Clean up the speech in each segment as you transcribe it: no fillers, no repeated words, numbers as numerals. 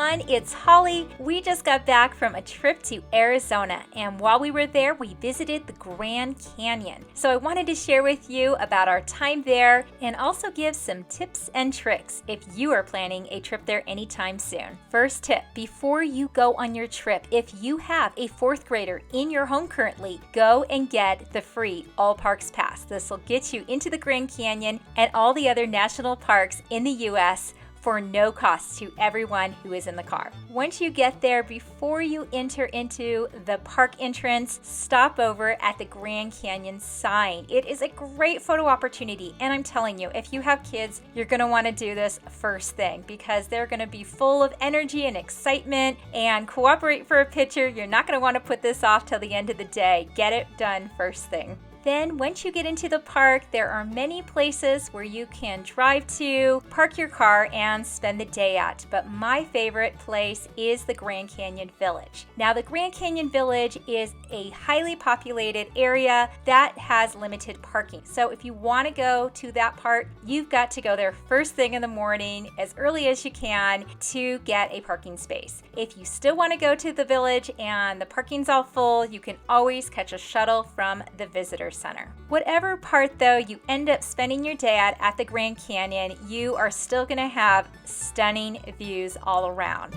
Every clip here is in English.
everyone, it's Holly. We just got back from a trip to Arizona, and while we were there, we visited the Grand Canyon. So I wanted to share with you about our time there and also give some tips and tricks if you are planning a trip there anytime soon. First tip, before you go on your trip, if you have a fourth grader in your home currently, go and get the free All Parks Pass. This will get you into the Grand Canyon and all the other national parks in the U.S. for no cost to everyone who is in the car. Once you get there, before you enter into the park entrance, stop over at the Grand Canyon sign. It is a great photo opportunity, and I'm telling you, if you have kids, you're going to want to do this first thing because they're going to be full of energy and excitement and cooperate for a picture. You're not going to want to put this off till the end of the day. Get it done first thing. Then once you get into the park, there are many places where you can drive to, park your car, and spend the day at. But my favorite place is the Grand Canyon Village. Now, the Grand Canyon Village is a highly populated area that has limited parking. So if you want to go to that part, you've got to go there first thing in the morning, as early as you can, to get a parking space. If you still want to go to the village and the parking's all full, you can always catch a shuttle from the visitor center. Whatever part though you end up spending your day at the Grand Canyon, you are still going to have stunning views all around.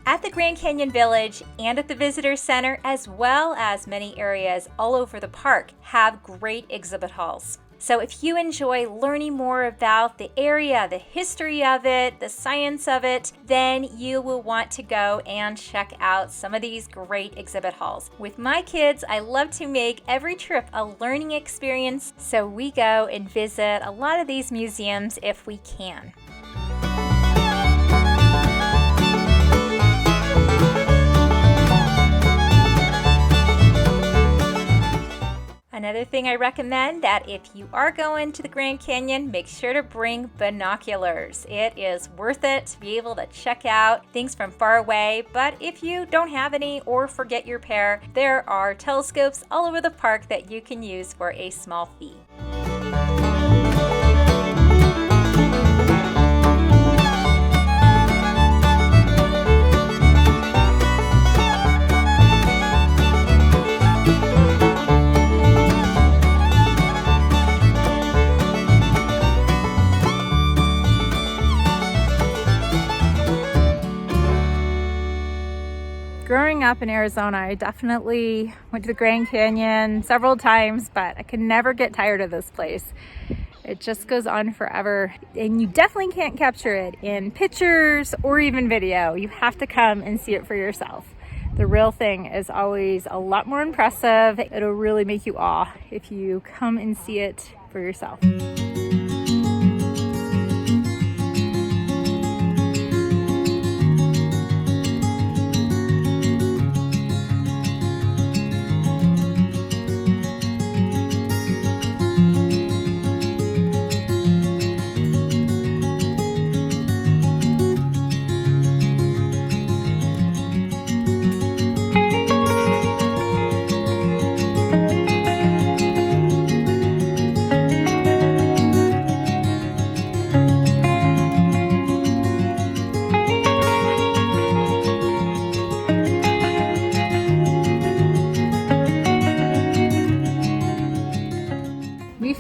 At the Grand Canyon Village and at the Visitor Center, as well as many areas all over the park, have great exhibit halls. So if you enjoy learning more about the area, the history of it, the science of it, then you will want to go and check out some of these great exhibit halls. With my kids, I love to make every trip a learning experience, so we go and visit a lot of these museums if we can. Another thing I recommend that if you are going to the Grand Canyon, make sure to bring binoculars. It is worth it to be able to check out things from far away, but if you don't have any or forget your pair, there are telescopes all over the park that you can use for a small fee. Growing up in Arizona, I definitely went to the Grand Canyon several times, but I could never get tired of this place. It just goes on forever, and you definitely can't capture it in pictures or even video. You have to come and see it for yourself. The real thing is always a lot more impressive. It'll really make you awe if you come and see it for yourself.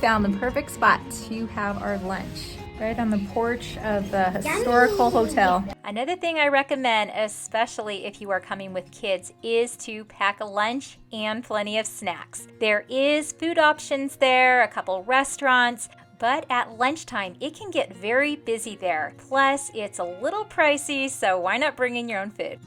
Found the perfect spot to have our lunch right on the porch of the historical hotel. Another thing I recommend, especially if you are coming with kids, is to pack a lunch and plenty of snacks. There is food options there, a couple restaurants, but at lunchtime it can get very busy there. Plus it's a little pricey, so why not bring in your own food?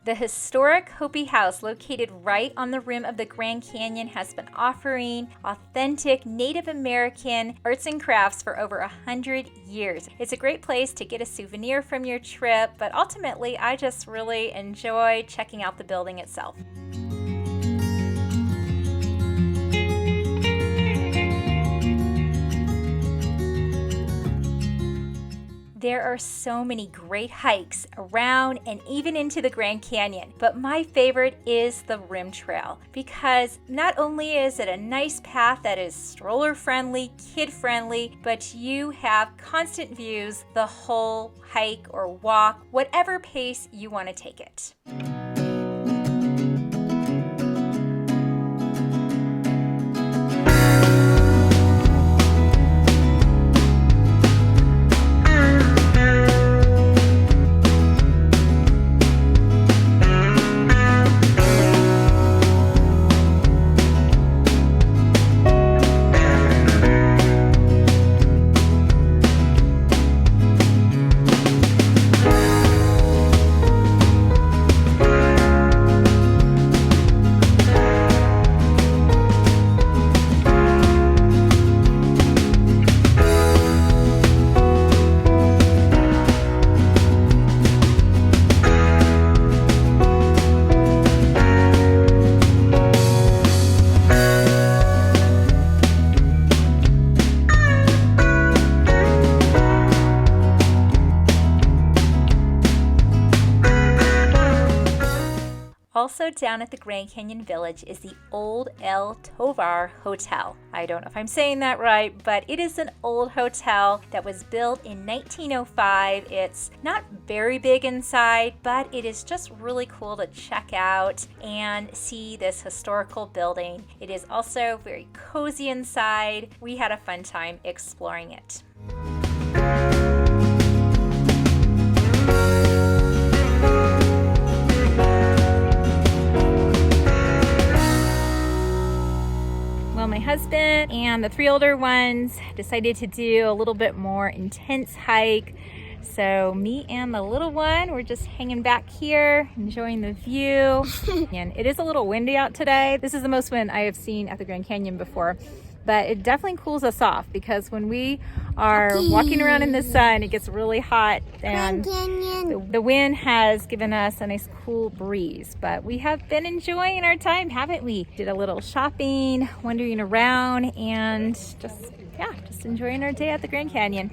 The historic Hopi House, located right on the rim of the Grand Canyon, has been offering authentic Native American arts and crafts for over 100 years. It's a great place to get a souvenir from your trip, but ultimately I just really enjoy checking out the building itself. There are so many great hikes around and even into the Grand Canyon, but my favorite is the Rim Trail because not only is it a nice path that is stroller friendly, kid friendly, but you have constant views the whole hike or walk, whatever pace you want to take it. Also down at the Grand Canyon Village is the Old El Tovar Hotel. I don't know if I'm saying that right, but it is an old hotel that was built in 1905. It's not very big inside, but it is just really cool to check out and see this historical building. It is also very cozy inside. We had a fun time exploring it. My husband and the 3 older ones decided to do a little bit more intense hike. So me and the little one, we're just hanging back here, enjoying the view. And it is a little windy out today. This is the most wind I have seen at the Grand Canyon before. But it definitely cools us off because when we are walking around in the sun, it gets really hot and the wind has given us a nice cool breeze. But we have been enjoying our time, haven't we? Did a little shopping, wandering around, and just enjoying our day at the Grand Canyon.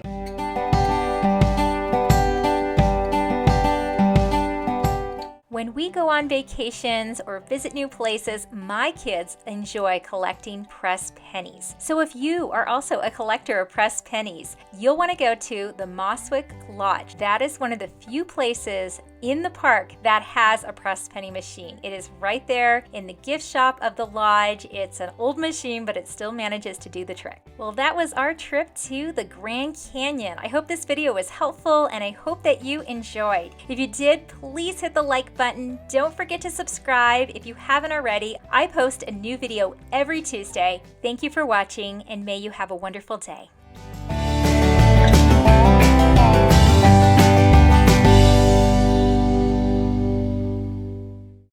When we go on vacations or visit new places, my kids enjoy collecting pressed pennies. So if you are also a collector of pressed pennies, you'll want to go to the Moswick Lodge. That is one of the few places in the park that has a pressed penny machine. It is right there in the gift shop of the lodge. It's an old machine, but it still manages to do the trick. Well, that was our trip to the Grand Canyon. I hope this video was helpful and I hope that you enjoyed. If you did, please hit the like button. Don't forget to subscribe if you haven't already. I post a new video every Tuesday. Thank you for watching and may you have a wonderful day.